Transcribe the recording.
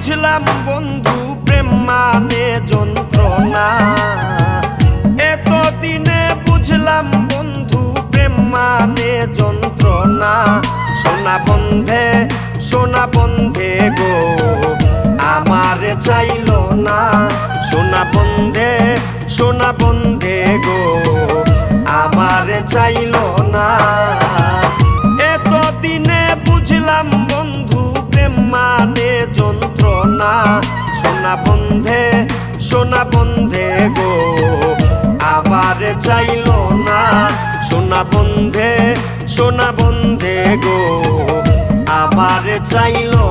বুঝলাম বন্ধু প্রেম মানে যন্ত্রণা, এতদিনে বুঝলাম বন্ধু প্রেম মানে যন্ত্রণা। সোনা বন্ধে গো আমার চাইলো না, সোনা বন্ধে গো আমার চাইলো না। এতদিনে বুঝলাম বন্ধু প্রেম মানে যন্ত্রণা, সোনা বন্ধে গো আমার চাইলো না, সোনা বন্ধে গো আমার চাইলো